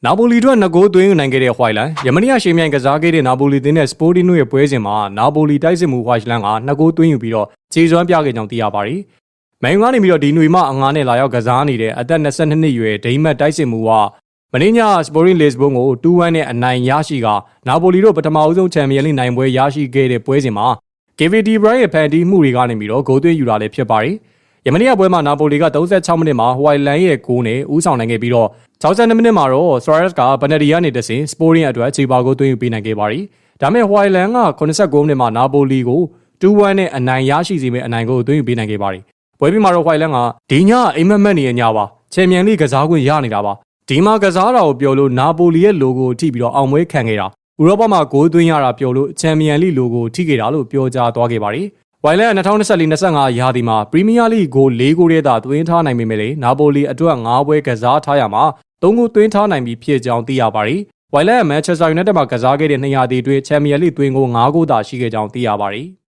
နာပိုလီတို့က2ဂိုးသွင်းယူနိုင်ခဲ့တဲ့ဟွိုင်လန်ယမနီယာရှေ့မြိုင်ကစားခဲ့တဲ့နာပိုလီတင်းနဲ့စပိုတီနိုရဲ့ပွဲစဉ်မှာနာပိုလီတိုက်စစ်မှုဟွိုင်လန်က2ဂိုးသွင်းယူပြီးတော့ခြေစွမ်းပြခဲ့ကြောင်းသိရပါတယ်။မန်ယူကနေပြီးတော့ဒီຫນွေမှအငားနဲ့လာရောက်ကစားနေတဲ့အသက်22နှစ်ရွယ်ဒိန်းမတ်တိုက်စစ်မှုကမင်းညစပိုရင်လစ်ဘွန်ကို2-1နဲ့အနိုင်ရရှိကနာပိုလီတို့ပထမအဆုံးချန်ပီယံလိနိုင်ပွဲရရှိခဲ့တဲ့ပွဲစဉ်မှာ KVD Bryan ရဲ့ဖန်တီးမှုတွေကနေပြီးတော့ဂိုးသွင်းယူတာလည်းဖြစ်ပါတယ်။ယမနီယာပွဲမှာနာပိုလီက36မိနစ်မှာဟွိုင်လန်ရဲ့ဂိုးနဲ့ဦးဆောင်နိုင်ခဲ့ပြီးတော့62မိနစ်မှာတော့ Suarez ကပနယ်တီကနေတဆင့်စပိုရင်အတွက်ခြေပါကိုသွင်းယူပေးနိုင်ခဲ့ပါတယ်။ဒါမဲ့ဟွိုင်လန်က89မိနစ်မှာနာပိုလီကို2-1နဲ့အနိုင်ရရှိစေမယ့်အနိုင်ကိုသွင်းယူပေးနိုင်ခဲ့ပါတယ်။ပွဲပြီးမှာတော့ဟွိုင်လန်ကဒီညအိမ်မက်မက်နေရညပါချန်ပီယံလိကစားခွင့်ရနေတာပါ။ဒီမှာကစားတာကိုပြောလို့နာပိုလီရဲ့ logo ကိုထိပြီးတော့အောင်ပွဲခံခဲ့တာဥရောပမှာဂိုးသွင်းရတာပြောလို့ချန်ပီယံလိ logo ကိုထိခဲ့တာလို့ပြောကြားသွားခဲ့ပါတယ်။ဝိုင်လန်2024-25ရာသီမှာပရီးမီးယားလိဂိုး4ဂိုးထဲသာသွင်းထားနိုင်ပေမဲ့လေနာပိုလီအတွက်5ပွဲကစားထားရမှာ3ဂိုးသွင်းထားနိုင်ပြီးဖြစ်ကြောင်းသိရပါတယ်။ဝိုင်လန်ကမန်ချက်စတာယူနိုက်တက်မှာကစားခဲ့တဲ့200တီအတွင်းချန်ပီယံလိသွင်းဂိုး5ဂိုးသာရှိခဲ့ကြောင်းသိရပါတယ်။